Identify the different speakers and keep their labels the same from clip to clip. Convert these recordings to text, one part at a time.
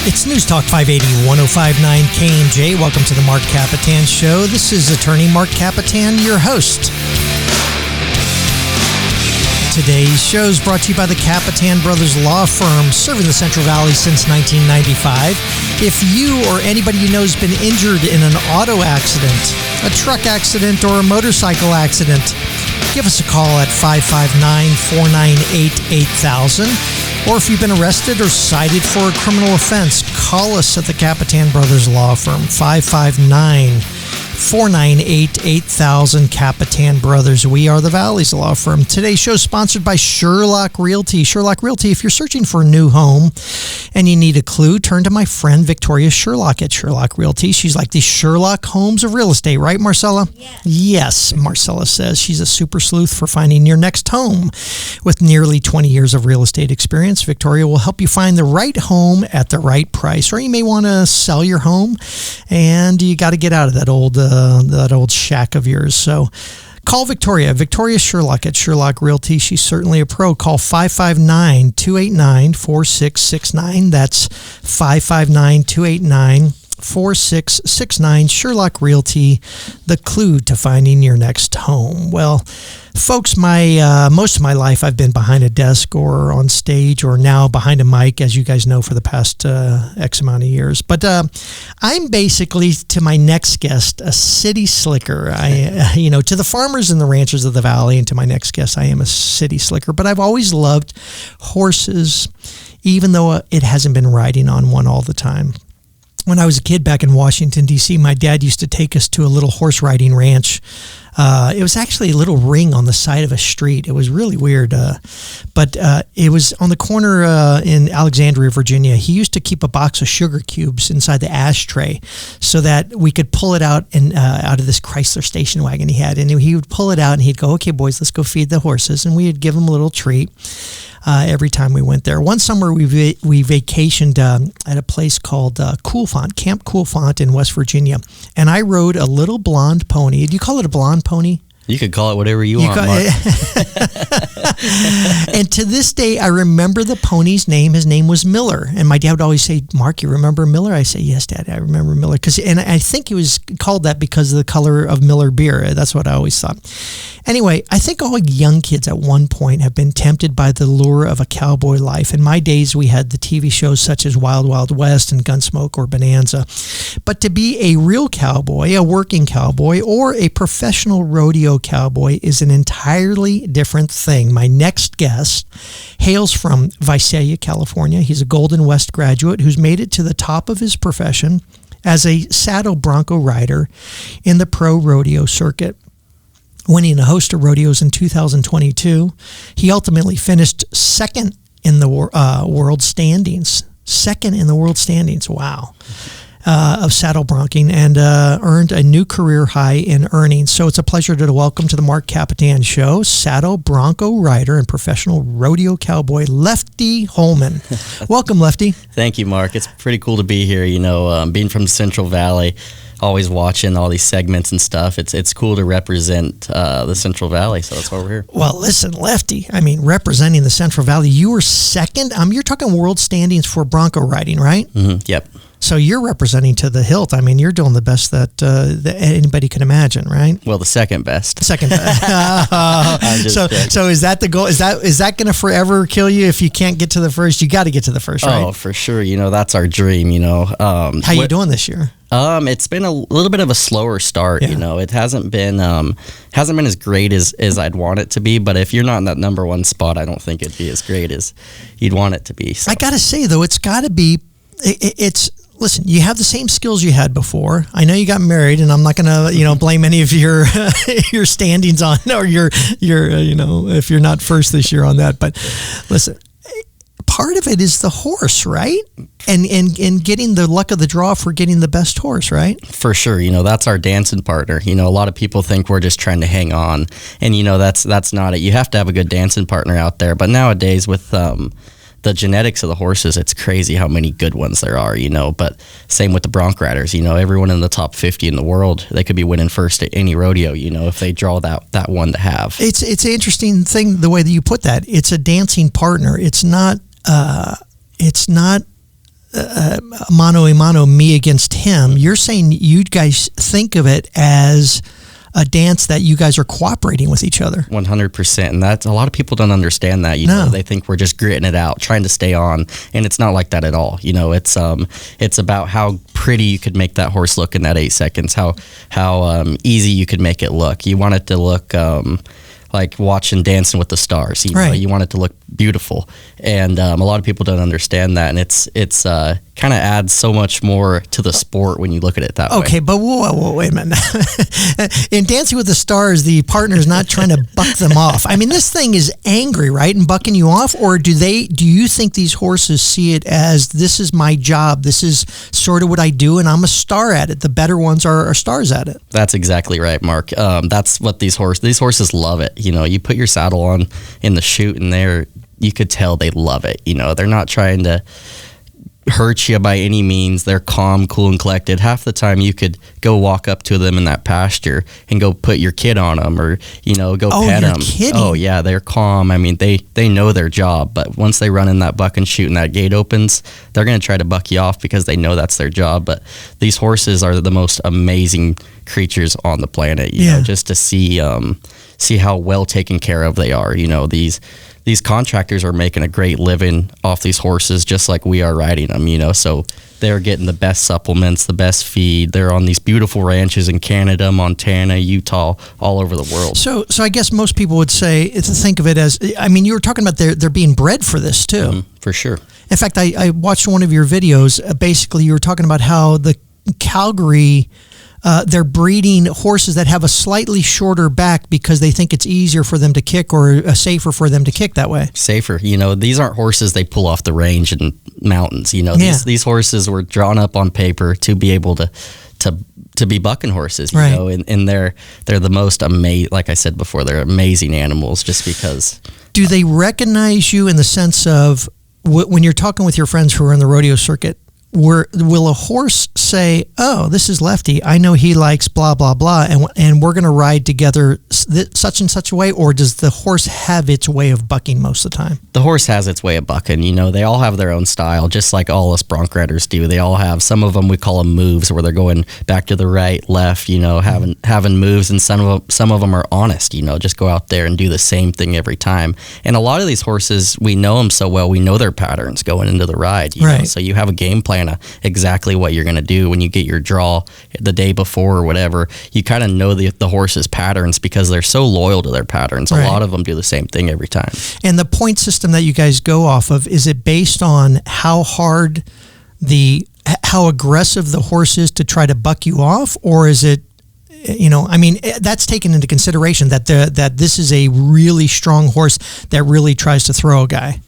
Speaker 1: It's News Talk 580, 1059 KMJ. Welcome to the Marc Kapetan Show. This is attorney Marc Kapetan, your host. Today's show is brought to you by the Kapetan Brothers Law Firm, serving the Central Valley since 1995. If you or anybody you know has been injured in an auto accident, a truck accident, or a motorcycle accident, give us a call at 559-498-8000. Or if you've been arrested or cited for a criminal offense, call us at the Kapetan Brothers Law Firm, 559-498-8000, Kapetan Brothers. We are the Valley's law firm. Today's show is sponsored by Sherlock Realty. Sherlock Realty, if you're searching for a new home and you need a clue, turn to my friend Victoria Sherlock at Sherlock Realty. She's like the Sherlock Holmes of real estate, right, Marcella? Yes, Marcella says she's a super sleuth for finding your next home. With nearly 20 years of real estate experience, Victoria will help you find the right home at the right price. Or you may want to sell your home and you got to get out of that old shack of yours. So call Victoria Sherlock at Sherlock Realty. She's certainly a pro. Call 559-289-4669. That's 559-289-4669. Sherlock Realty, the clue to finding your next home. Well, folks, most of my life I've been behind a desk or on stage or now behind a mic, as you guys know, for the past X amount of years. But I'm basically, to my next guest, a city slicker. To the farmers and the ranchers of the Valley and to my next guest, I am a city slicker. But I've always loved horses, even though it hasn't been riding on one all the time. When I was a kid back in Washington, D.C., my dad used to take us to a little horse riding ranch. It was actually a little ring on the side of a street. It was really weird. But it was on the corner in Alexandria, Virginia. He used to keep a box of sugar cubes inside the ashtray so that we could pull it out out of this Chrysler station wagon he had. And he would pull it out and he'd go, "Okay, boys, let's go feed the horses." And we'd give them a little treat. Every time we went there. One summer we vacationed at a place called Camp Coolfont in West Virginia, and I rode a little blonde pony. Do you call it a blonde pony?
Speaker 2: You could call it whatever you want, Marc.
Speaker 1: And to this day, I remember the pony's name. His name was Miller. And my dad would always say, "Marc, you remember Miller?" I say, "Yes, Dad, I remember Miller." And I think he was called that because of the color of Miller beer. That's what I always thought. Anyway, I think all young kids at one point have been tempted by the lure of a cowboy life. In my days, we had the TV shows such as Wild Wild West and Gunsmoke or Bonanza. But to be a real cowboy, a working cowboy, or a professional rodeo cowboy is an entirely different thing. My next guest hails from Visalia, California. He's a Golden West graduate who's made it to the top of his profession as a saddle Bronco rider in the pro rodeo circuit. Winning a host of rodeos in 2022, he ultimately finished second in the world standings. Second in the world standings. Wow. Of saddle bronking and earned a new career high in earnings. So it's a pleasure to welcome to the Marc Kapetan Show, saddle Bronco rider and professional rodeo cowboy, Lefty Holman. Welcome, Lefty.
Speaker 2: Thank you, Marc. It's pretty cool to be here. Being from the Central Valley, always watching all these segments and stuff. It's cool to represent the Central Valley, so that's why we're here.
Speaker 1: Well, listen, Lefty, representing the Central Valley, you were second. You're talking world standings for Bronco riding, right?
Speaker 2: Mm-hmm. Yep.
Speaker 1: So you're representing to the hilt. You're doing the best that anybody can imagine, right?
Speaker 2: Well, the second best.
Speaker 1: Second best. So is that the goal? Is that going to forever kill you if you can't get to the first? You got to get to the first, right?
Speaker 2: Oh, for sure. That's our dream.
Speaker 1: How you doing this year?
Speaker 2: It's been a little bit of a slower start.
Speaker 1: Yeah.
Speaker 2: It hasn't been as great as I'd want it to be. But if you're not in that number one spot, I don't think it'd be as great as you'd want it to be. So.
Speaker 1: I got to say though, it's got to be. Listen, you have the same skills you had before. I know you got married, and I'm not going to, blame any of your your standings on or your if you're not first this year on that. But listen, part of it is the horse, right? And getting the luck of the draw for getting the best horse, right?
Speaker 2: For sure. That's our dancing partner. A lot of people think we're just trying to hang on, and that's not it. You have to have a good dancing partner out there. But nowadays with the genetics of the horses, it's crazy how many good ones there are, but same with the Bronc riders, everyone in the top 50 in the world, they could be winning first at any rodeo, if they draw that one to have.
Speaker 1: It's an interesting thing, the way that you put that. It's a dancing partner. It's not mano a mano, me against him. You're saying you guys think of it as a dance that you guys are cooperating with each other.
Speaker 2: 100%. And that's, a lot of people don't understand that. You know, they think we're just gritting it out, trying to stay on. And it's not like that at all. You know, it's about how pretty you could make that horse look in that 8 seconds, how easy you could make it look. You want it to look like watching Dancing with the Stars. You know, you want it to look beautiful. And a lot of people don't understand that. And it's kind of adds so much more to the sport when you look at it that way.
Speaker 1: Okay, but whoa, wait a minute. In Dancing with the Stars, the partner's not trying to buck them off. I mean, this thing is angry, right, and bucking you off? Or do you think these horses see it as, this is my job, this is sort of what I do, and I'm a star at it? The better ones are stars at it.
Speaker 2: That's exactly right, Mark. That's what these horses love it. You know, you put your saddle on in the chute, and you could tell they love it. You know, they're not trying to hurt you by any means. They're calm, cool, and collected. Half the time you could go walk up to them in that pasture and go put your kid on them, or, you know, go pet them.
Speaker 1: Kidding.
Speaker 2: Oh yeah, they're calm. I mean, they know their job, but once they run in that buck and chute and that gate opens, they're going to try to buck you off because they know that's their job. But these horses are the most amazing creatures on the planet, you know, just to see how well taken care of they are. You know, these contractors are making a great living off these horses, just like we are riding them, you know, so they're getting the best supplements, the best feed. They're on these beautiful ranches in Canada, Montana, Utah, all over the world.
Speaker 1: So I guess most people would say, think of it as, I mean, you were talking about they're being bred for this too.
Speaker 2: Mm-hmm, for sure.
Speaker 1: In fact, I watched one of your videos. Basically, you were talking about how the Calgary, they're breeding horses that have a slightly shorter back because they think it's easier for them to kick, or safer for them to kick that way.
Speaker 2: Safer. You know, these aren't horses they pull off the range and mountains. You know, these horses were drawn up on paper to be able to be bucking horses, you know, and they're the most amazing, like I said before, they're amazing animals just because.
Speaker 1: Do they recognize you in the sense of, when you're talking with your friends who are in the rodeo circuit, will a horse say, oh, this is Lefty, I know he likes blah, blah, blah, and we're going to ride together such and such a way? Or does the horse have its way of bucking most of the time? The
Speaker 2: horse has its way of bucking. You know, they all have their own style, just like all us bronc riders do. They all have, some of them we call them moves, where they're going back to the right, left, you know, having moves, and some of them are honest, you know, just go out there and do the same thing every time. And a lot of these horses, we know them so well, we know their patterns going into the ride, you know, so you have a game plan of exactly what you're going to do when you get your draw the day before or whatever. You kind of know the horse's patterns because they're so loyal to their patterns. A lot of them do the same thing every time.
Speaker 1: And the point system that you guys go off of, is it based on how aggressive the horse is to try to buck you off, or is it, you know, I mean, that's taken into consideration that this is a really strong horse that really tries to throw a guy?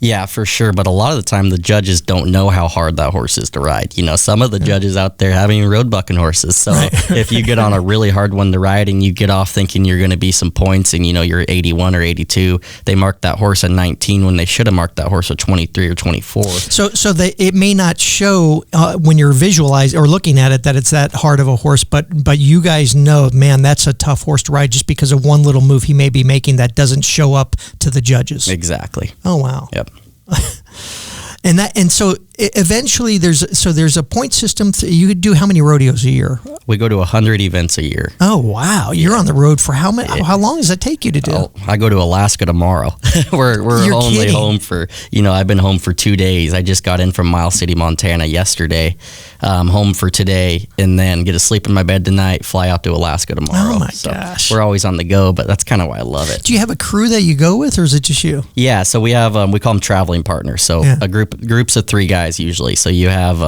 Speaker 2: Yeah, for sure. But a lot of the time, the judges don't know how hard that horse is to ride. You know, some of the judges out there haven't even rode bucking horses. So if you get on a really hard one to ride and you get off thinking you're going to be some points, and, you know, you're 81 or 82, they marked that horse at 19 when they should have marked that horse at 23 or 24. So
Speaker 1: it may not show when you're visualizing or looking at it that it's that hard of a horse, but you guys know, man, that's a tough horse to ride just because of one little move he may be making that doesn't show up to the judges.
Speaker 2: Exactly.
Speaker 1: Oh, wow.
Speaker 2: Yep.
Speaker 1: And so eventually there's a point system. You could do how many rodeos a year?
Speaker 2: We go to 100 events a year.
Speaker 1: Oh, wow. You're on the road for how many? How long does that take you to do?
Speaker 2: I go to Alaska tomorrow. We're only home for, you know, I've been home for 2 days. I just got in from Miles City, Montana yesterday. Home for today, and then get to sleep in my bed tonight, fly out to Alaska tomorrow.
Speaker 1: Oh my gosh.
Speaker 2: We're always on the go, but that's kind of why I love it.
Speaker 1: Do you have a crew that you go with, or is it just you?
Speaker 2: Yeah, so we have, we call them traveling partners. So a groups of 3 guys usually. So you have,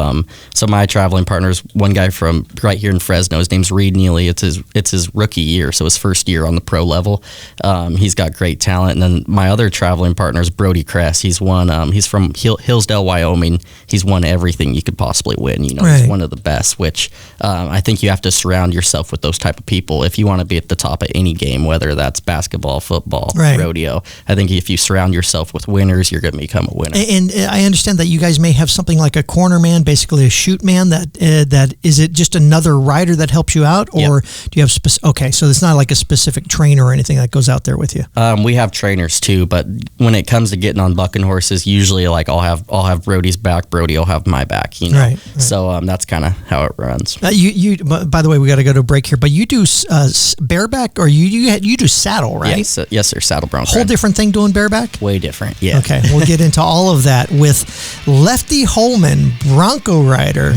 Speaker 2: so my traveling partners, one guy from right here in Fresno, his name's Reed Neely. It's his rookie year, so his first year on the pro level. He's got great talent. And then my other traveling partner is Brody Kress. He's he's from Hillsdale, Wyoming. He's won everything you could possibly win, you know. He's one of the best, which I think you have to surround yourself with those type of people if you want to be at the top of any game, whether that's basketball, football, rodeo. I think if you surround yourself with winners, you're going to become a winner.
Speaker 1: And I understand understand that you guys may have something like a corner man, basically a shoot man. That is it just another rider that helps you out, or do you have okay? So it's not like a specific trainer or anything that goes out there with you.
Speaker 2: We have trainers too, but when it comes to getting on bucking horses, usually like I'll have Brody's back, Brody will have my back. Right. So that's kind of how it runs.
Speaker 1: You by the way, we got to go to a break here, but you do bareback, or you do saddle, right?
Speaker 2: Yes, sir. Saddle Bronco.
Speaker 1: Whole different thing doing bareback.
Speaker 2: Way different. Yeah.
Speaker 1: Okay, we'll get into all of that with Lefty Holman, Bronco rider.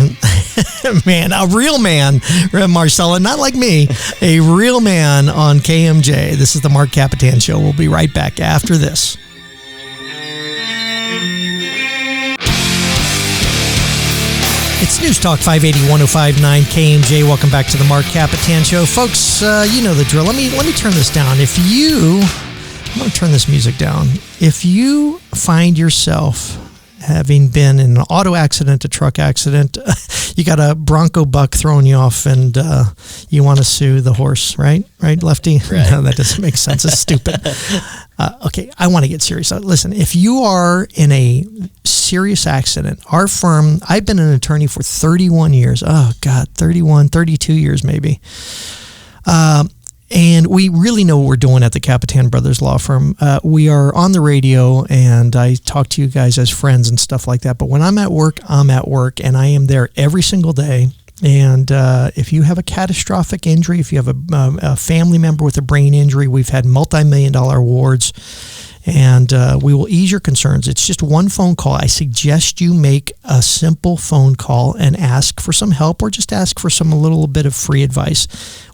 Speaker 1: Man, a real man, Marcella, not like me, a real man on KMJ. This is the Marc Kapetan Show. We'll be right back after this. It's News Talk 580 1059 KMJ. Welcome back to the Marc Kapetan Show. Folks, you know the drill. Let me turn this down. I'm going to turn this music down. If you find yourself having been in an auto accident, a truck accident, you got a Bronco buck throwing you off, and you want to sue the horse, right? Right, Lefty? Right. No, that doesn't make sense. It's stupid. Okay, I want to get serious. Listen, if you are in a serious accident, our firm, I've been an attorney for 31 years. Oh, God, 32 years maybe. And we really know what we're doing at the Kapetan Brothers Law Firm. We are on the radio, and I talk to you guys as friends and stuff like that. But when I'm at work, and I am there every single day. And if you have a catastrophic injury, if you have a family member with a brain injury, we've had multi-million-dollar awards. And we will ease your concerns. It's just one phone call. I suggest you make a simple phone call and ask for some help, or just ask for a little bit of free advice.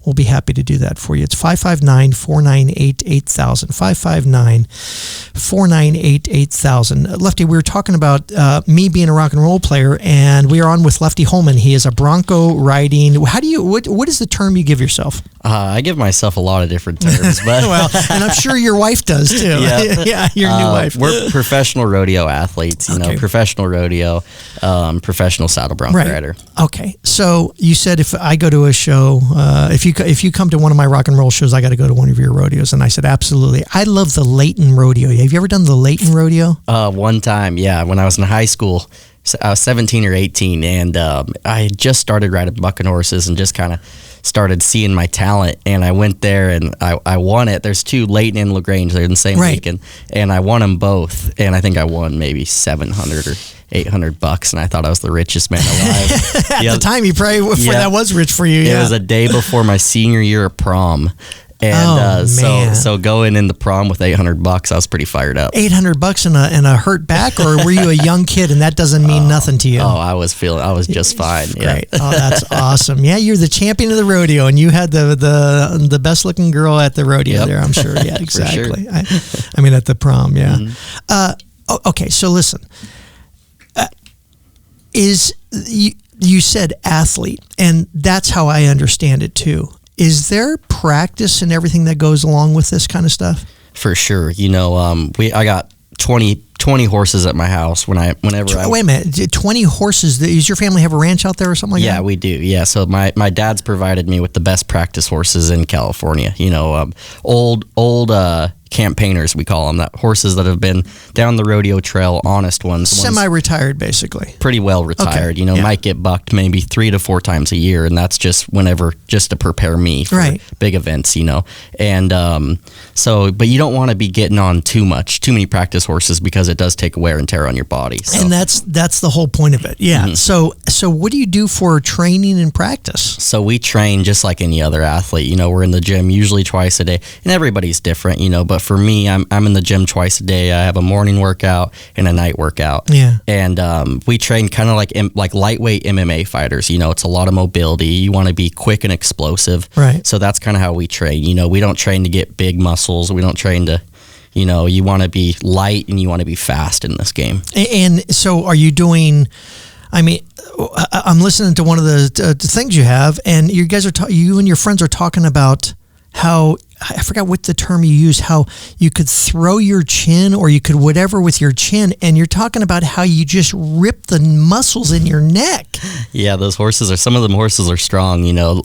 Speaker 1: We'll be happy to do that for you. It's 559-498-8000. 559-498-8000. Lefty, we were talking about me being a rock and roll player, and we are on with Lefty Holman. He is a Bronco riding. What is the term you give yourself?
Speaker 2: I give myself a lot of different terms, but
Speaker 1: well, and I'm sure your wife does too. Yeah, your new wife.
Speaker 2: We're professional rodeo athletes. You know, professional rodeo, professional saddle bronc rider.
Speaker 1: Okay, so you said if I go to a show, if you come to one of my rock and roll shows, I got to go to one of your rodeos, and I said absolutely. I love the Layton Rodeo. Have you ever done the Layton Rodeo?
Speaker 2: One time, yeah, when I was in high school. I was 17 or 18, and I had just started riding bucking horses and just kind of started seeing my talent, and I went there and I won it. There's two, Layton and LaGrange, they're in the same weekend, and I won them both, and I think I won maybe $700 or $800, and I thought I was the richest man alive.
Speaker 1: At the time, you probably that was rich for you.
Speaker 2: It was a day before my senior year of prom. And so going in the prom with $800, I was pretty fired up.
Speaker 1: $800 and a hurt back, or were you a young kid and that doesn't mean nothing to you?
Speaker 2: Oh, I was just fine.
Speaker 1: Great. Yeah. Oh, that's awesome. Yeah, you're the champion of the rodeo, and you had the best looking girl at the rodeo there, I'm sure. Yeah, exactly. Sure. I mean, at the prom, yeah. Mm-hmm. Okay, so listen. You said athlete, and that's how I understand it too. Is there practice and everything that goes along with this kind of stuff?
Speaker 2: For sure. You know, I got 20 horses at my house whenever I...
Speaker 1: Wait a minute, 20 horses? Does your family have a ranch out there or something like that?
Speaker 2: Yeah, we do. Yeah, so my dad's provided me with the best practice horses in California. You know, old campaigners, we call them, that horses that have been down the rodeo trail, honest ones.
Speaker 1: Semi-retired, basically.
Speaker 2: Pretty well retired. Okay. You know, might get bucked maybe 3 to 4 times a year, and that's just to prepare me for big events, you know. And but you don't want to be getting on too many practice horses, because it does take wear and tear on your body. So.
Speaker 1: And that's the whole point of it. Yeah. Mm-hmm. So what do you do for training and practice?
Speaker 2: So we train just like any other athlete. You know, we're in the gym usually twice a day, and everybody's different, you know, but for me, I'm in the gym twice a day. I have a morning workout and a night workout. Yeah. And we train kind of like lightweight MMA fighters. You know, it's a lot of mobility. You want to be quick and explosive. Right. So that's kind of how we train. You know, we don't train to get big muscles. We don't train to, you know, you want to be light and you want to be fast in this game.
Speaker 1: And so are you doing... I mean, I'm listening to one of the things you have, and you guys you and your friends are talking about how, I forgot what the term you use, how you could throw your chin, or you could whatever with your chin, and you're talking about how you just rip the muscles in your neck.
Speaker 2: Yeah, some of them horses are strong, you know.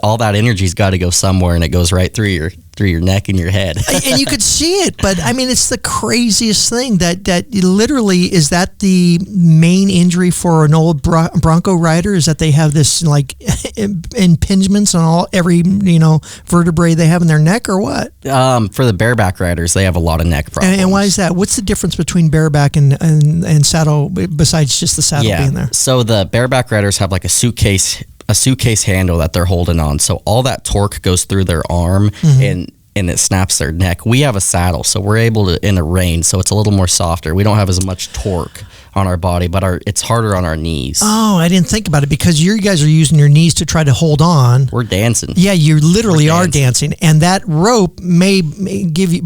Speaker 2: all that energy's got to go somewhere, and it goes right through your neck and your head.
Speaker 1: And you could see it, but I mean, it's the craziest thing that literally, is that the main injury for an old Bronco rider, is that they have this like impingements on every vertebrae they have in their neck, or what?
Speaker 2: For the bareback riders, they have a lot of neck problems.
Speaker 1: And why is that? What's the difference between bareback and saddle, besides just the saddle being there?
Speaker 2: So the bareback riders have like a suitcase handle that they're holding on. So all that torque goes through their arm and it snaps their neck. We have a saddle, so we're able to, in a rein, so it's a little more softer. We don't have as much torque on our body, but it's harder on our knees.
Speaker 1: Oh, I didn't think about it, because you guys are using your knees to try to hold on.
Speaker 2: We're dancing.
Speaker 1: Yeah, you literally are dancing, and that rope may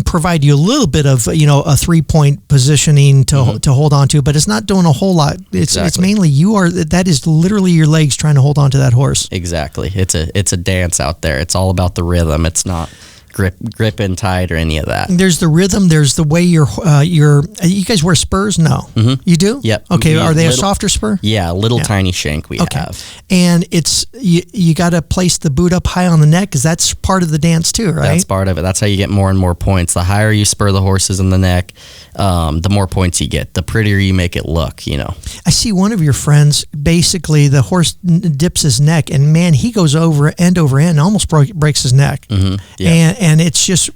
Speaker 1: provide you a little bit of a 3-point positioning to hold on to, but it's not doing a whole lot. It's mainly that is literally your legs trying to hold on to that horse.
Speaker 2: Exactly. It's a dance out there. It's all about the rhythm. It's not gripping tight or any of that.
Speaker 1: There's the rhythm. There's the way you guys wear spurs? No. You do?
Speaker 2: Yep.
Speaker 1: Okay. Are they a softer spur?
Speaker 2: Yeah, a little tiny shank we have.
Speaker 1: And it's you got to place the boot up high on the neck, because that's part of the dance too, right?
Speaker 2: That's part of it. That's how you get more and more points. The higher you spur the horses in the neck, the more points you get. The prettier you make it look.
Speaker 1: I see one of your friends, basically the horse dips his neck, and man, he goes over end, and almost breaks his neck.
Speaker 2: Yeah.
Speaker 1: And it's just,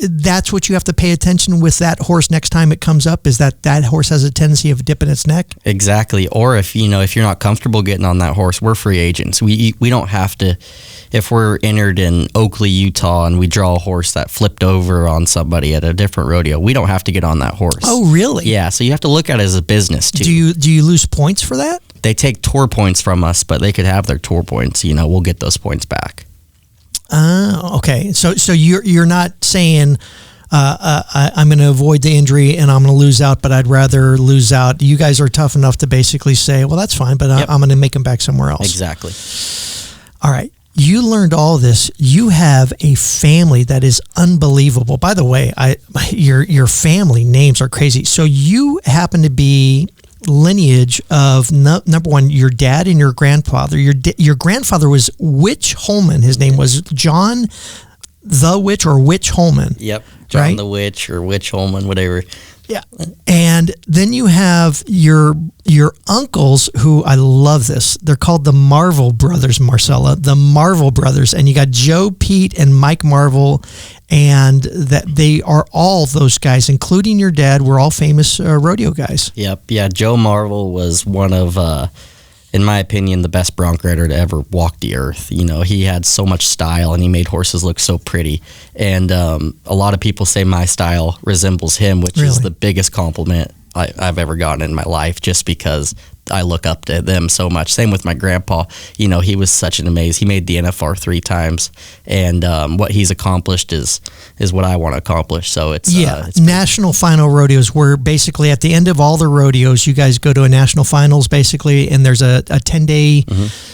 Speaker 1: that's what you have to pay attention with that horse next time it comes up, is that horse has a tendency of dipping its neck?
Speaker 2: Exactly. Or if you're not comfortable getting on that horse, we're free agents. We don't have to. If we're entered in Oakley, Utah, and we draw a horse that flipped over on somebody at a different rodeo, we don't have to get on that horse.
Speaker 1: Oh, really?
Speaker 2: Yeah. So you have to look at it as a business too.
Speaker 1: Do you lose points for that?
Speaker 2: They take tour points from us, but they could have their tour points. We'll get those points back.
Speaker 1: Okay. So you're not saying I'm going to avoid the injury and I'm going to lose out, but I'd rather lose out. You guys are tough enough to basically say, well, that's fine, but I'm going to make them back somewhere else.
Speaker 2: Exactly.
Speaker 1: All right. You learned all this. You have a family that is unbelievable. By the way, your family names are crazy. So you happen to be lineage of number one, your dad and your grandfather. Your grandfather was Witch Holman. His name was John the Witch, or Witch Holman.
Speaker 2: Yep, John the Witch or Witch Holman, whatever.
Speaker 1: Yeah, and then you have your uncles, who, I love this. They're called the Marvel Brothers, Marcella, the Marvel Brothers, and you got Joe, Pete, and Mike Marvel, and that they are all those guys, including your dad, were all famous rodeo guys.
Speaker 2: Yep, yeah. Joe Marvel was one of, in my opinion, the best bronc rider to ever walk the earth. He had so much style, and he made horses look so pretty. And a lot of people say my style resembles him, which is the biggest compliment I've ever gotten in my life, just because I look up to them so much. Same with my grandpa. He was such an he made the NFR 3 times, and what he's accomplished is what I want to accomplish. So it's
Speaker 1: national final rodeos, where basically at the end of all the rodeos, you guys go to a national finals basically, and there's a 10-day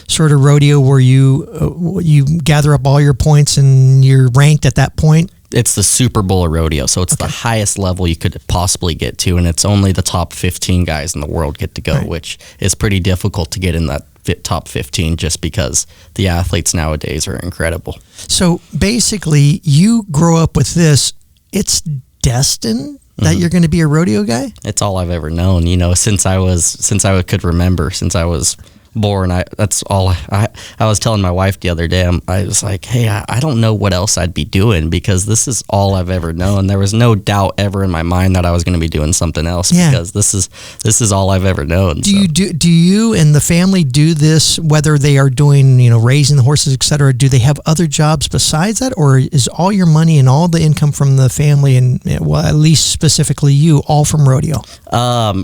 Speaker 1: sort of rodeo where you gather up all your points and you're ranked at that point.
Speaker 2: It's the Super Bowl of rodeo, so it's the highest level you could possibly get to, and it's only the top 15 guys in the world get to go, which is pretty difficult to get in that top 15, just because the athletes nowadays are incredible.
Speaker 1: So basically, you grow up with this. It's destined that you're going to be a rodeo guy?
Speaker 2: It's all I've ever known, since I could remember, since I was born. That's all I was telling my wife the other day. I was like, hey, I don't know what else I'd be doing, because this is all I've ever known. There was no doubt ever in my mind that I was going to be doing something else, because this is all I've ever known.
Speaker 1: Do you and the family do this, whether they are doing, raising the horses, etc.? Do they have other jobs besides that, or is all your money and all the income from the family, and well, at least specifically you, all from rodeo?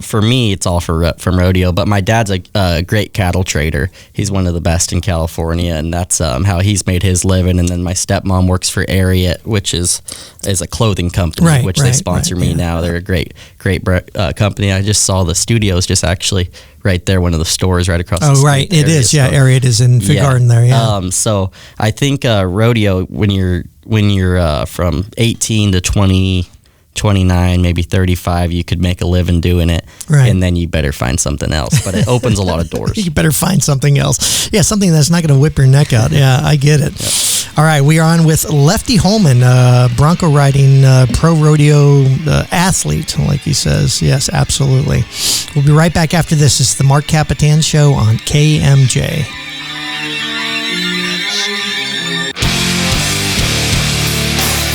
Speaker 2: For me, it's all from rodeo, but my dad's a great cattle trader. He's one of the best in California, and that's how he's made his living. And then my stepmom works for Ariat, which is a clothing company, which they sponsor me now. They're a great company. I just saw the studios just actually right there, one of the stores right across the street. Oh, right.
Speaker 1: It is. Yeah, Ariat is in Fig Garden there. Yeah.
Speaker 2: So I think rodeo, when you're from 18 to 29, maybe 35, you could make a living doing it.
Speaker 1: Right.
Speaker 2: And then you better find something else. But it opens a lot of doors.
Speaker 1: You better find something else. Yeah, something that's not going to whip your neck out. Yeah, I get it. Yep. All right, we are on with Lefty Holman, Bronco riding pro rodeo athlete, like he says. Yes, absolutely. We'll be right back after this. It's the Marc Kapetan Show on KMJ.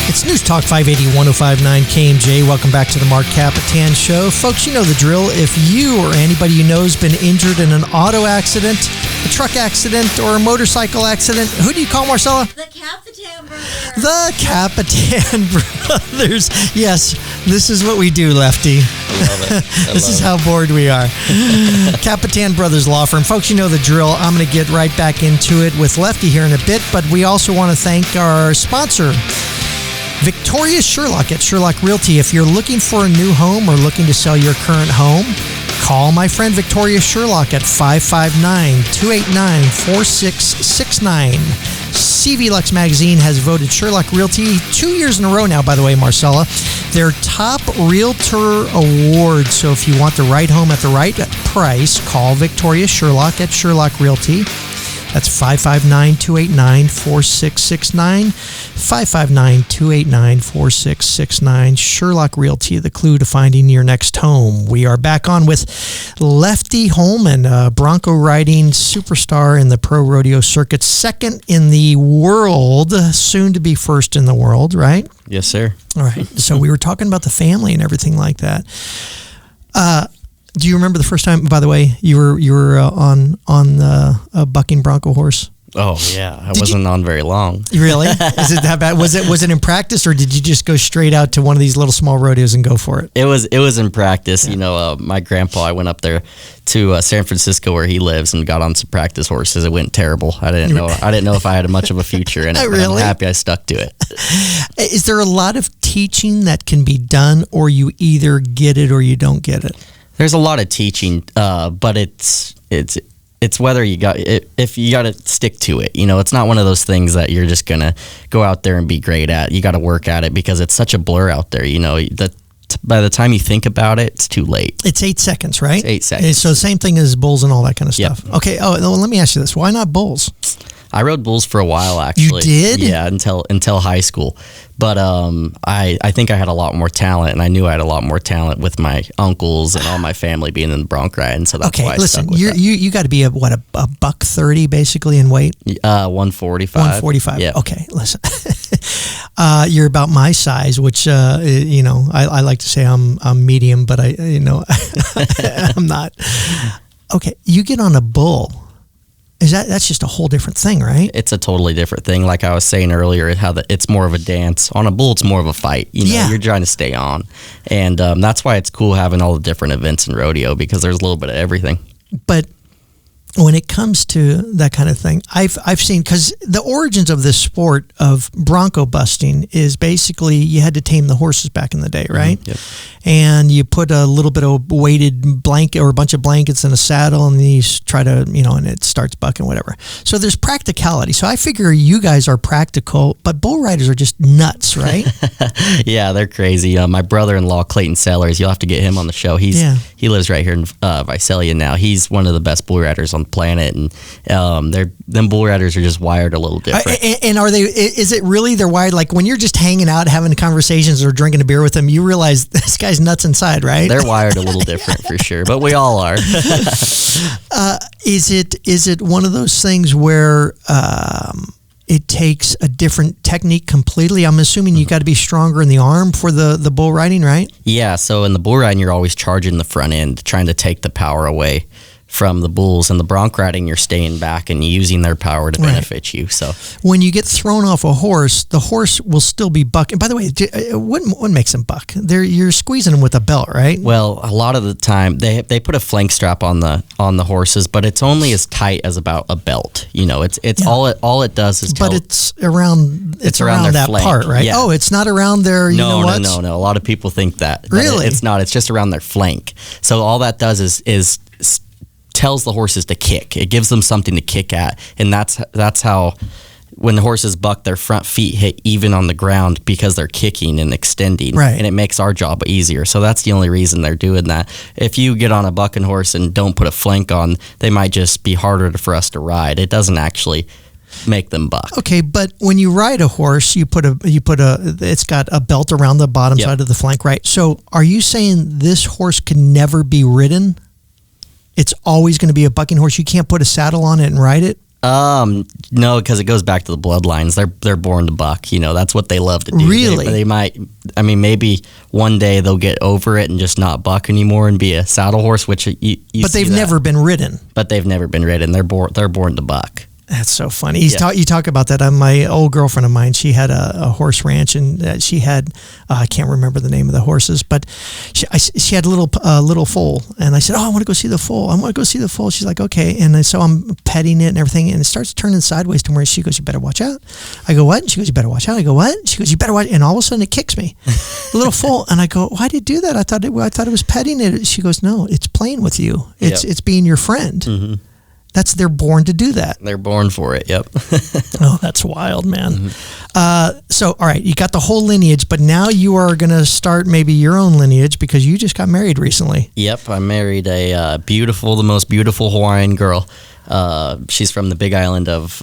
Speaker 1: It's News Talk 580 1059 KMJ. Welcome back to the Marc Kapetan Show. Folks, you know the drill. If you or anybody you know has been injured in an auto accident, a truck accident, or a motorcycle accident, who do you call, Marcella?
Speaker 3: The Kapetan brothers.
Speaker 1: The Kapetan brothers. Yes, this is what we do, Lefty.
Speaker 2: I love it.
Speaker 1: This is how bored we are. Kapetan Brothers Law Firm. Folks, you know the drill. I'm going to get right back into it with Lefty here in a bit, but we also want to thank our sponsor, Victoria Sherlock at Sherlock Realty. If you're looking for a new home or looking to sell your current home, call my friend Victoria Sherlock at 559-289-4669. CV Lux Magazine has voted Sherlock Realty 2 years in a row now, by the way, Marcella, their top realtor award. So if you want the right home at the right price, call Victoria Sherlock at Sherlock Realty. That's 559-289-4669, 559-289-4669. Sherlock Realty, the clue to finding your next home. We are back on with Lefty Holman, a Bronco riding superstar in the pro rodeo circuit, second in the world, soon to be first in the world, right?
Speaker 2: Yes, sir.
Speaker 1: All right. So we were talking about the family and everything like that. Do you remember the first time, by the way, you were on a bucking Bronco horse?
Speaker 2: Oh yeah, I wasn't on very long.
Speaker 1: Really? Is it that bad? Was it in practice, or did you just go straight out to one of these little small rodeos and go for it?
Speaker 2: It was in practice. Yeah. You know, my grandpa, I went up there to San Francisco where he lives and got on some practice horses. It went terrible. I didn't know if I had much of a future in it.
Speaker 1: Really?
Speaker 2: I'm happy I stuck to it.
Speaker 1: Is there a lot of teaching that can be done, or you either get it or you don't get it?
Speaker 2: There's a lot of teaching, but it's whether you got it, if you got to stick to it. You know, it's not one of those things that you're just gonna go out there and be great at. You got to work at it because it's such a blur out there. You know, by the time you think about it, it's too late.
Speaker 1: It's 8 seconds, right?
Speaker 2: It's 8 seconds.
Speaker 1: So the same thing as bulls and all that kind of stuff.
Speaker 2: Yep.
Speaker 1: Okay. Oh, well, let me ask you this: why not bulls?
Speaker 2: I rode bulls for a while, actually.
Speaker 1: You did?
Speaker 2: Yeah, until high school. But I think I had a lot more talent, and I knew I had a lot more talent with my uncles and all my family being in the Bronc riding. So that's why I stuck with that.
Speaker 1: You got to be a $130 basically in weight.
Speaker 2: 145.
Speaker 1: 145.
Speaker 2: Yeah.
Speaker 1: Okay, listen. You're about my size, which you know I like to say I'm medium, but I'm not. Okay, you get on a bull. That's just a whole different thing, right?
Speaker 2: It's a totally different thing. Like I was saying earlier, it's more of a dance. On a bull, it's more of a fight. You know, You're trying to stay on. And that's why it's cool having all the different events in rodeo, because there's a little bit of everything.
Speaker 1: But when it comes to that kind of thing, I've seen, because the origins of this sport of Bronco busting is basically you had to tame the horses back in the day, right?
Speaker 2: Mm-hmm. Yep.
Speaker 1: And you put a little bit of weighted blanket or a bunch of blankets in a saddle, and you try to, and it starts bucking, whatever. So there's practicality. So I figure you guys are practical, but bull riders are just nuts, right?
Speaker 2: Yeah, they're crazy. My brother-in-law, Clayton Sellers, you'll have to get him on the show. He lives right here in Visalia now. He's one of the best bull riders on the planet, and them bull riders are just wired a little different.
Speaker 1: And are they? Is it really they're wired? Like when you're just hanging out, having conversations, or drinking a beer with them, you realize this guy's nuts inside, right?
Speaker 2: They're wired a little different for sure, but we all are.
Speaker 1: Is it one of those things where it takes a different technique completely? I'm assuming you got to be stronger in the arm for the bull riding, right?
Speaker 2: Yeah. So in the bull riding, you're always charging the front end, trying to take the power away from the bulls. And the bronc riding, you're staying back and using their power to benefit you. So
Speaker 1: when you get thrown off a horse, the horse will still be bucking. By the way, what makes them buck? You're squeezing them with a belt, right?
Speaker 2: Well, a lot of the time they put a flank strap on the horses, but it's only as tight as about a belt. It's all it does is.
Speaker 1: But it's around that
Speaker 2: flank
Speaker 1: part, right?
Speaker 2: Yeah.
Speaker 1: Oh, it's not around their.
Speaker 2: No. A lot of people think that.
Speaker 1: Really?
Speaker 2: It's not. It's just around their flank. So all that does is tells the horses to kick. It gives them something to kick at, and that's how when the horses buck, their front feet hit even on the ground because they're kicking and extending,
Speaker 1: Right.
Speaker 2: and it makes our job easier. So that's the only reason they're doing that. If you get on a bucking horse and don't put a flank on, they might just be harder for us to ride. It doesn't actually make them buck.
Speaker 1: Okay, but when you ride a horse, it's got a belt around the bottom
Speaker 2: Yep.
Speaker 1: side of the flank, right? So are you saying this horse can never be ridden? It's always going to be a bucking horse. You can't put a saddle on it and ride it?
Speaker 2: No, because it goes back to the bloodlines. They're born to buck. That's what they love to do.
Speaker 1: Really?
Speaker 2: They might. I mean, maybe one day they'll get over it and just not buck anymore and be a saddle horse. Which you
Speaker 1: But
Speaker 2: see
Speaker 1: they've
Speaker 2: that.
Speaker 1: never been ridden.
Speaker 2: But they've never been ridden. They're born to buck.
Speaker 1: That's so funny.
Speaker 2: Yeah.
Speaker 1: You talk about that. My old girlfriend of mine, she had a horse ranch, and she had I can't remember the name of the horses, but she had a little foal, and I said, "Oh, I want to go see the foal. I want to go see the foal." She's like, "Okay," and so I'm petting it and everything, and it starts turning sideways to where she goes, "You better watch out." I go, "What?" And she goes, "You better watch out." I go, "What?" And she goes, "You better watch," and all of a sudden it kicks me, a little foal, and I go, "Why did you do that? I thought it was petting it." She goes, "No, it's playing with you. It's being your friend."
Speaker 2: Mm-hmm.
Speaker 1: They're born to do that.
Speaker 2: They're born for it. Yep.
Speaker 1: Oh, that's wild, man. So, all right, you got the whole lineage, but now you are going to start maybe your own lineage because you just got married recently.
Speaker 2: Yep. I married the most beautiful Hawaiian girl. She's from the Big Island of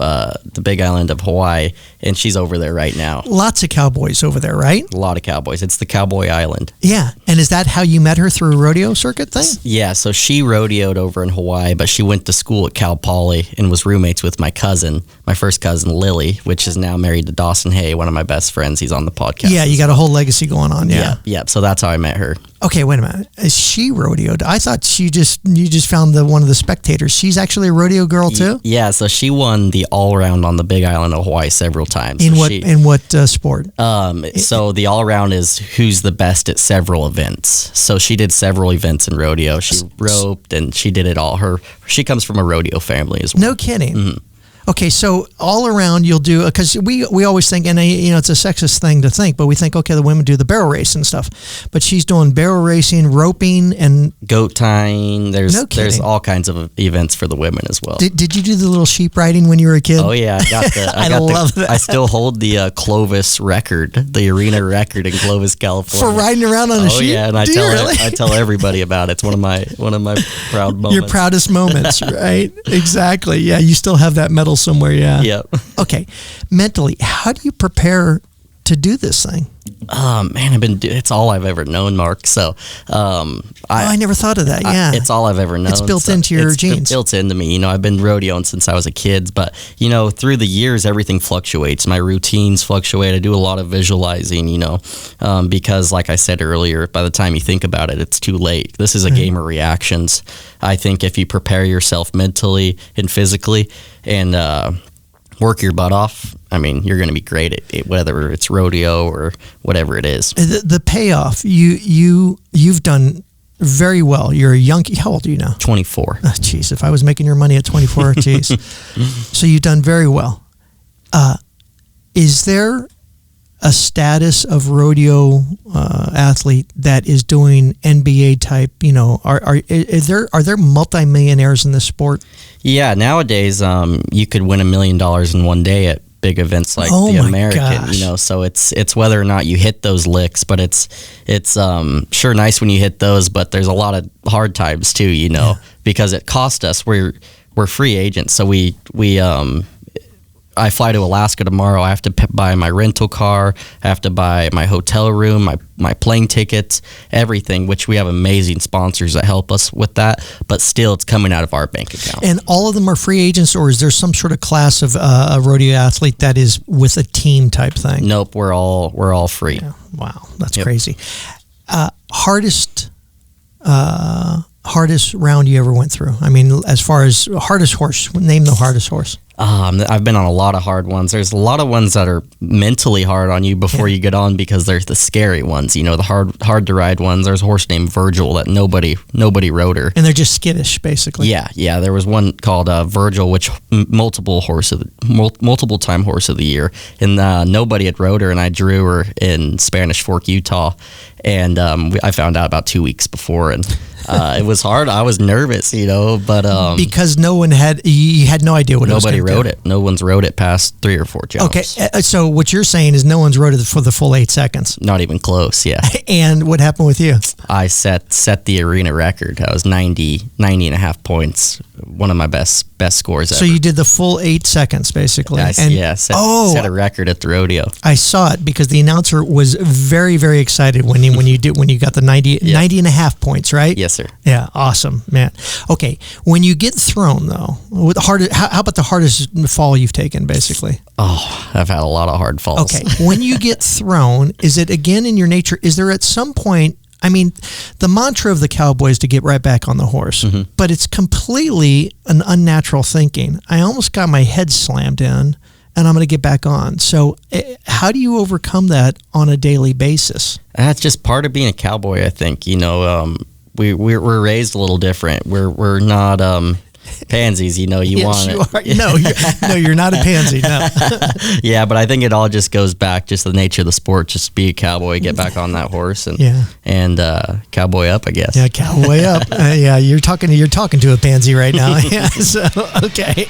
Speaker 2: Hawaii, and she's over there right now.
Speaker 1: Lots of cowboys over there, right?
Speaker 2: A lot of cowboys. It's the Cowboy Island.
Speaker 1: Yeah. And is that how you met her, through a rodeo circuit thing?
Speaker 2: Yeah, so she rodeoed over in Hawaii, but she went to school at Cal Poly and was roommates with my first cousin, Lily, which is now married to Dawson Hay, one of my best friends. He's on the podcast.
Speaker 1: Yeah, you got a whole legacy going on. Yeah.
Speaker 2: Yep. So that's how I met her.
Speaker 1: Okay, wait a minute. Is she rodeoed? I thought you just found one of the spectators. She's actually a rodeo girl too?
Speaker 2: Yeah, so she won the all-around on the Big Island of Hawaii several times.
Speaker 1: In what sport?
Speaker 2: So the all-around is who's the best at several events. So she did several events in rodeo. She roped and she did it all. She comes from a rodeo family as well.
Speaker 1: No kidding.
Speaker 2: Mm-hmm.
Speaker 1: Okay, so all around you'll do, because we always think, and it's a sexist thing to think, but we think, okay, the women do the barrel race and stuff, but she's doing barrel racing, roping, and
Speaker 2: goat tying. There's
Speaker 1: kidding.
Speaker 2: all kinds of events for the women as well.
Speaker 1: Did you do the little sheep riding when you were a kid?
Speaker 2: Oh yeah, I got the.
Speaker 1: I love that.
Speaker 2: I still hold the Clovis record, the arena record in Clovis, California,
Speaker 1: for riding around on a sheep.
Speaker 2: Oh yeah, and I tell everybody about it. It's one of my proud moments.
Speaker 1: Your proudest moments, right? Exactly. Yeah, you still have that medal somewhere. Yeah.
Speaker 2: Yep.
Speaker 1: Okay, mentally, how do you prepare to do this thing?
Speaker 2: Man, it's all I've ever known, Marc. So,
Speaker 1: I never thought of that. Yeah,
Speaker 2: it's all I've ever known.
Speaker 1: It's built into your genes.
Speaker 2: It's built into me. I've been rodeoing since I was a kid, but through the years, everything fluctuates. My routines fluctuate. I do a lot of visualizing. Because like I said earlier, by the time you think about it, it's too late. This is a game of reactions. I think if you prepare yourself mentally and physically, and work your butt off, you're going to be great at it, whether it's rodeo or whatever it is.
Speaker 1: The payoff, you've done very well. You're a young. How old are you now?
Speaker 2: 24.
Speaker 1: Oh, jeez, if I was making your money at 24, jeez. So you've done very well. Is there a status of rodeo athlete that is doing NBA type? Are there multimillionaires in this sport?
Speaker 2: Yeah, nowadays you could win $1 million in one day at big events like the American.
Speaker 1: Gosh.
Speaker 2: So it's whether or not you hit those licks, but it's sure nice when you hit those, but there's a lot of hard times too, because it cost us. We're free agents, so we I fly to Alaska tomorrow. I have to buy my rental car. I have to buy my hotel room, my plane tickets, everything, which we have amazing sponsors that help us with that. But still, it's coming out of our bank account.
Speaker 1: And all of them are free agents, or is there some sort of class of a rodeo athlete that is with a team type thing?
Speaker 2: Nope, we're all free.
Speaker 1: Yeah. Wow, that's crazy. Hardest round you ever went through? As far as hardest horse, name the hardest horse.
Speaker 2: I've been on a lot of hard ones. There's a lot of ones that are mentally hard on you before you get on, because there's the scary ones, the hard to ride ones. There's a horse named Virgil that nobody rode her.
Speaker 1: And they're just skittish, basically.
Speaker 2: Yeah. There was one called Virgil, which multiple time horse of the year, and nobody had rode her, and I drew her in Spanish Fork, Utah, and I found out about 2 weeks before, and It was hard. I was nervous, but
Speaker 1: because you had no idea what
Speaker 2: nobody
Speaker 1: it was
Speaker 2: rode it. No one's rode it past 3 or 4 jumps.
Speaker 1: Okay, so what you're saying is no one's rode it for the full 8 seconds.
Speaker 2: Not even close. Yeah.
Speaker 1: And what happened with you?
Speaker 2: I set the arena record. I was 90 and a half points. One of my best scores ever.
Speaker 1: So you did the full 8 seconds, basically.
Speaker 2: Set a record at the rodeo.
Speaker 1: I saw it because the announcer was very, very excited when you got the 90 and a half points, right?
Speaker 2: Yes, sir.
Speaker 1: Yeah, awesome, man. Okay, when you get thrown though, how about the hardest fall you've taken, basically?
Speaker 2: Oh, I've had a lot of hard falls.
Speaker 1: Okay, when you get thrown, is it again in your nature? Is there at some point? I mean, the mantra of the cowboy is to get right back on the horse, but it's completely an unnatural thinking. I almost got my head slammed in, and I'm going to get back on. So how do you overcome that on a daily basis?
Speaker 2: That's just part of being a cowboy, I think. We're raised a little different. We're not pansies,
Speaker 1: Yes, you are. No, you're not a pansy. No.
Speaker 2: Yeah, but I think it all just goes back, just the nature of the sport. Just be a cowboy, get back on that horse, and cowboy up, I guess.
Speaker 1: Yeah, cowboy up. You're talking to a pansy right now. Yeah, so okay,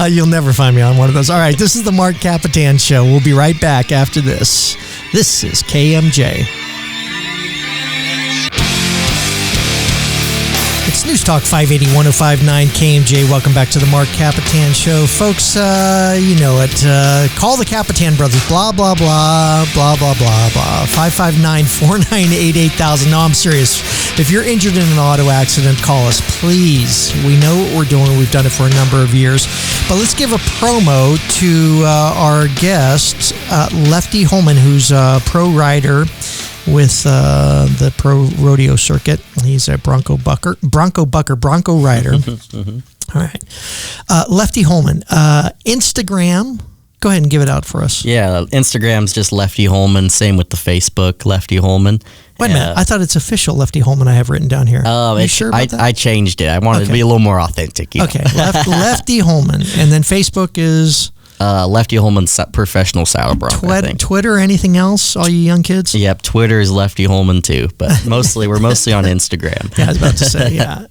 Speaker 1: you'll never find me on one of those. All right, this is the Marc Kapetan Show. We'll be right back after this. This is KMJ. It's News Talk 580 1059 KMJ. Welcome back to the Marc Kapetan Show. Folks, you know it. Call the Kapetan brothers. Blah, blah, blah, blah, blah, blah, blah. 559-4988-8000. No, I'm serious. If you're injured in an auto accident, call us, please. We know what we're doing. We've done it for a number of years. But let's give a promo to our guest, Lefty Holman, who's a pro rider with the pro rodeo circuit. He's a Bronco rider. All right. Lefty Holman. Instagram. Go ahead and give it out for us.
Speaker 2: Yeah, Instagram's just Lefty Holman. Same with the Facebook, Lefty Holman.
Speaker 1: Wait a minute. I thought it's official Lefty Holman I have written down here. You sure about that?
Speaker 2: I changed it. I wanted to be a little more authentic.
Speaker 1: Okay. Lefty Holman. And then Facebook is...
Speaker 2: Lefty Holman Professional Saddle Bronc, I think.
Speaker 1: Twitter, anything else, all you young kids?
Speaker 2: Yep, Twitter is Lefty Holman too, but we're mostly on Instagram.
Speaker 1: Yeah, I was about to say, yeah,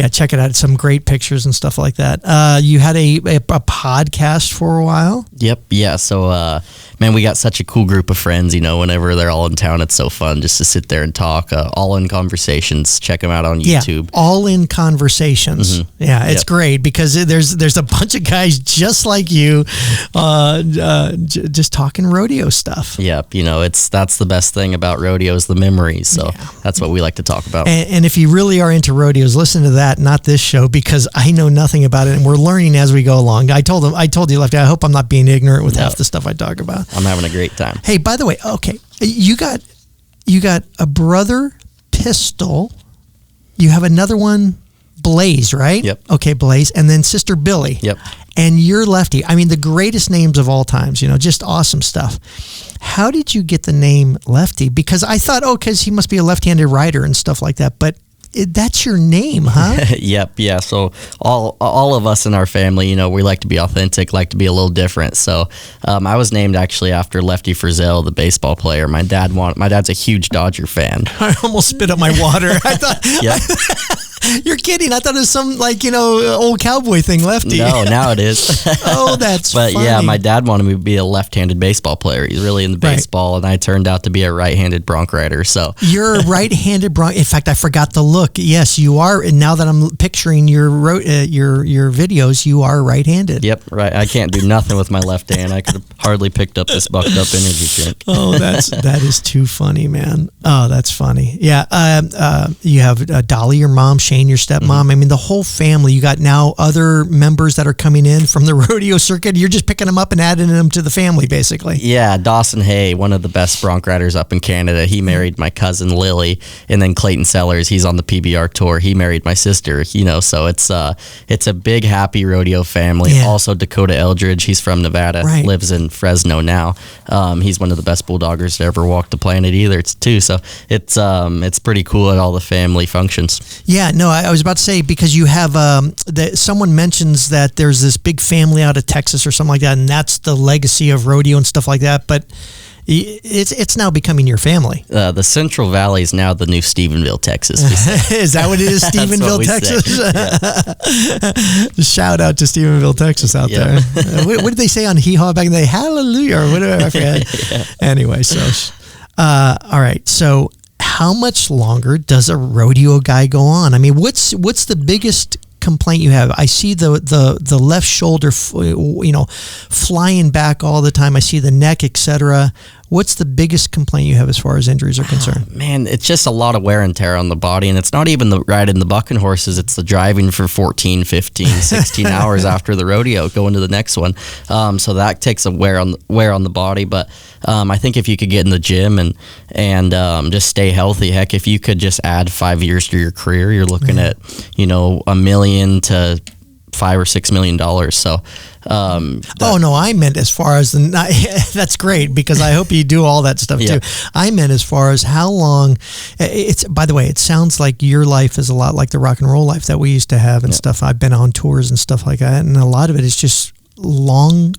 Speaker 1: check it out. Some great pictures and stuff like that. You had a podcast for a while?
Speaker 2: Yep, yeah. So, man, we got such a cool group of friends. Whenever they're all in town, it's so fun just to sit there and talk. All in Conversations. Check them out on YouTube.
Speaker 1: Yeah, All in Conversations. Mm-hmm. Yeah, it's great because there's a bunch of guys just like you. Just talking rodeo stuff.
Speaker 2: Yep, that's the best thing about rodeos, the memories. So that's what we like to talk about.
Speaker 1: And if you really are into rodeos, listen to that, not this show, because I know nothing about it, and we're learning as we go along. I told you, Lefty, I hope I'm not being ignorant with half the stuff I talk about.
Speaker 2: I'm having a great time.
Speaker 1: Hey, by the way, okay, you got a brother, Pistol. You have another one, Blaze, right?
Speaker 2: Yep.
Speaker 1: Okay, Blaze, and then sister Billy.
Speaker 2: Yep.
Speaker 1: And you're Lefty. I mean, the greatest names of all times, just awesome stuff. How did you get the name Lefty? Because I thought, because he must be a left-handed rider and stuff like that. But that's your name, huh?
Speaker 2: Yep, yeah. So all of us in our family, we like to be authentic, like to be a little different. So I was named actually after Lefty Frizzell, the baseball player. My dad's a huge Dodger fan.
Speaker 1: I almost spit up my water. I thought...
Speaker 2: Yep.
Speaker 1: You're kidding. I thought it was some old cowboy thing, Lefty.
Speaker 2: No, now it is.
Speaker 1: Oh, that's funny.
Speaker 2: But yeah, my dad wanted me to be a left-handed baseball player. He's really into baseball, and I turned out to be a right-handed bronc rider. So
Speaker 1: you're a right-handed bronc. In fact, I forgot the look. Yes, you are. And now that I'm picturing your videos, you are right-handed.
Speaker 2: Yep, right. I can't do nothing with my left hand. I could have hardly picked up this bucked-up energy drink.
Speaker 1: Oh, that is too funny, man. Oh, that's funny. Yeah. You have Dolly, your mom, Shane, your stepmom. Mm-hmm. I mean, the whole family. You got now other members that are coming in from the rodeo circuit. You're just picking them up and adding them to the family, basically.
Speaker 2: Yeah, Dawson Hay, one of the best bronc riders up in Canada. He married my cousin Lily, and then Clayton Sellers. He's on the PBR tour. He married my sister. So it's a big happy rodeo family. Yeah. Also Dakota Eldridge. He's from Nevada.
Speaker 1: Right.
Speaker 2: Lives in Fresno now. He's one of the best bulldoggers to ever walk the planet too. So it's pretty cool at all the family functions.
Speaker 1: Yeah, no, I was about to say, because you have someone mentions that there's this big family out of Texas or something like that, and that's the legacy of rodeo and stuff like that. But It's now becoming your family.
Speaker 2: The Central Valley is now the new Stephenville, Texas.
Speaker 1: Is that what it is, Stephenville, Texas? Shout out to Stephenville, Texas out there. What did they say on Hee Haw back in the day? Hallelujah, or whatever, I forget. Anyway, so, all right, so how much longer does a rodeo guy go on? I mean, what's the biggest complaint you have? I see the left shoulder, flying back all the time. I see the neck, etc. What's the biggest complaint you have as far as injuries are concerned?
Speaker 2: Man, it's just a lot of wear and tear on the body, and it's not even the riding the bucking horses, it's the driving for 14, 15, 16 hours after the rodeo, going to the next one. So that takes a wear on the body, but I think if you could get in the gym and just stay healthy, heck, if you could just add 5 years to your career, you're looking at, $1 million to $5 or $6 million. So,
Speaker 1: I meant as far as that's great, because I hope you do all that stuff too. I meant as far as how long. By the way, it sounds like your life is a lot like the rock and roll life that we used to have and stuff. I've been on tours and stuff like that, and a lot of it is just long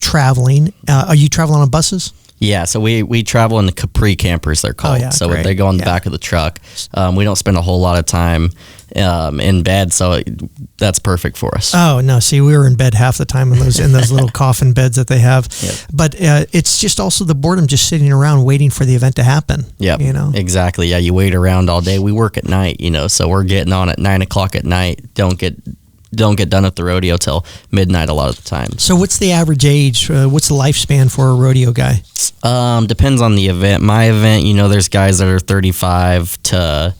Speaker 1: traveling. Are you traveling on buses?
Speaker 2: Yeah, so we travel in the Capri campers, they're called. So
Speaker 1: great.
Speaker 2: they go on the back of the truck. We don't spend a whole lot of time in bed, so that's perfect for us.
Speaker 1: Oh no! See, we were in bed half the time in those little coffin beds that they have. But it's just also the boredom, just sitting around waiting for the event to happen.
Speaker 2: Yeah, exactly. Yeah, you wait around all day. We work at night, so we're getting on at 9 o'clock at night. Don't get done at the rodeo till midnight a lot of the time.
Speaker 1: So what's the average age? What's the lifespan for a rodeo guy?
Speaker 2: Depends on the event. My event, there's guys that are 35 to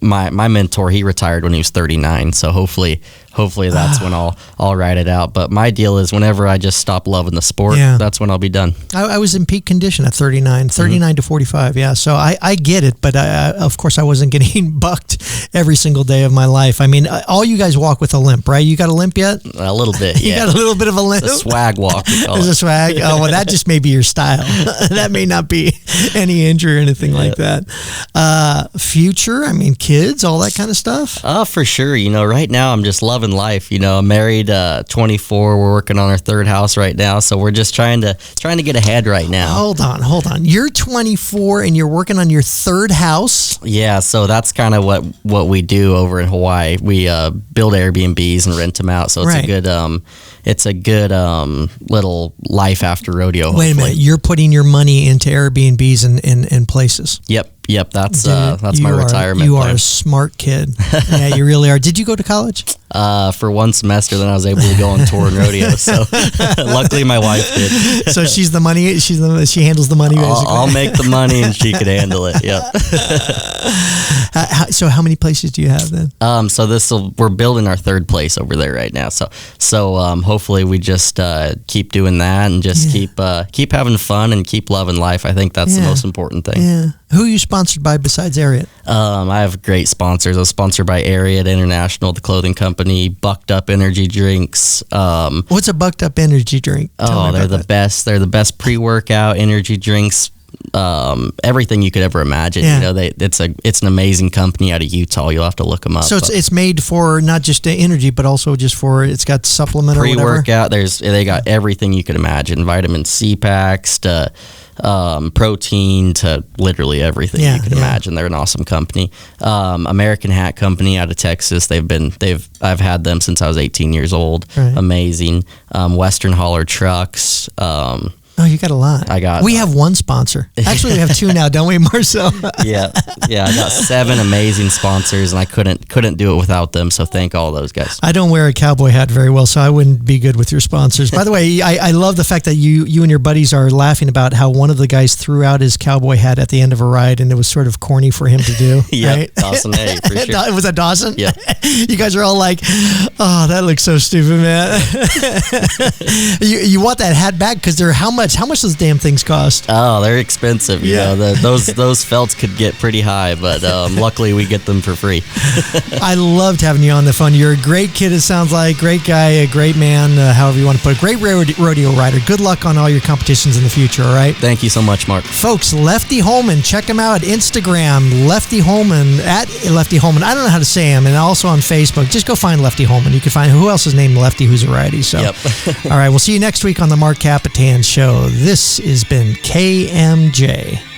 Speaker 2: my mentor, he retired when he was 39. So hopefully that's when I'll ride it out. But my deal is whenever I just stop loving the sport, that's when I'll be done.
Speaker 1: I was in peak condition at 39 to 45. Yeah. So I get it. But of course I wasn't getting bucked every single day of my life. I mean, all you guys walk with a limp, right? You got a limp yet?
Speaker 2: A little bit.
Speaker 1: You got a little bit of a limp?
Speaker 2: It's a swag walk.
Speaker 1: It's a swag. Oh, well, that just may be your style. That may not be any injury or anything like that. Future, I mean, kids, all that kind of stuff?
Speaker 2: For sure. Right now I'm just loving life. I'm married, 24. We're working on our third house right now, so we're just trying to get ahead right now.
Speaker 1: Hold on. You're 24 and you're working on your third house?
Speaker 2: Yeah, so that's kind of what we do over in Hawaii. We build Airbnbs and rent them out, so it's a good little life after rodeo. Hopefully.
Speaker 1: Wait a minute, you're putting your money into Airbnbs and places?
Speaker 2: Yep, that's my retirement
Speaker 1: You
Speaker 2: plan.
Speaker 1: are a smart kid. Yeah, you really are. Did you go to college?
Speaker 2: For one semester, then I was able to go on tour and rodeo. So luckily my wife did.
Speaker 1: So she's the money. She handles the money. Basically.
Speaker 2: I'll make the money and she could handle it. Yep.
Speaker 1: So how many places do you have then?
Speaker 2: So we're building our third place over there right now. So hopefully we just keep doing that and just keep having fun and keep loving life. I think that's the most important thing.
Speaker 1: Yeah. Who are you sponsored by besides Ariat?
Speaker 2: I have great sponsors. I was sponsored by Ariat International, the clothing company, Bucked Up Energy Drinks.
Speaker 1: What's a Bucked Up Energy drink?
Speaker 2: They're the best. They're the best pre-workout energy drinks. Everything you could ever imagine. It's an amazing company out of Utah. You'll have to look them up.
Speaker 1: So it's made for not just energy, but also just for it's got supplement or whatever.
Speaker 2: Pre-workout. They got everything you could imagine. Vitamin C packs to protein to literally everything you can imagine. They're an awesome company. American Hat Company out of Texas. I've had them since I was 18 years old. Right. Amazing. Western Hauler Trucks.
Speaker 1: Oh, you got a lot. We have one sponsor. Actually, we have two now, don't we, Marcel?
Speaker 2: Yeah. I got 7 amazing sponsors, and I couldn't do it without them. So thank all those guys.
Speaker 1: I don't wear a cowboy hat very well, so I wouldn't be good with your sponsors. By the way, I love the fact that you and your buddies are laughing about how one of the guys threw out his cowboy hat at the end of a ride, and it was sort of corny for him to do.
Speaker 2: Yeah,
Speaker 1: right?
Speaker 2: Dawson. Hey, for sure.
Speaker 1: Was that Dawson?
Speaker 2: Yeah.
Speaker 1: You guys are all like, "Oh, that looks so stupid, man." You want that hat back because they're how much? How much those damn things cost?
Speaker 2: Oh, they're expensive. Those felts could get pretty high, but luckily we get them for free.
Speaker 1: I loved having you on the phone. You're a great kid, it sounds like. Great guy, a great man, however you want to put it. Great rodeo rider. Good luck on all your competitions in the future, all right?
Speaker 2: Thank you so much, Mark.
Speaker 1: Folks, Lefty Holman. Check him out at Instagram, Lefty Holman, at Lefty Holman. I don't know how to say him. And also on Facebook. Just go find Lefty Holman. You can find who else is named Lefty who's a righty. So, all right, we'll see you next week on the Marc Kapetan Show. So this has been KMJ.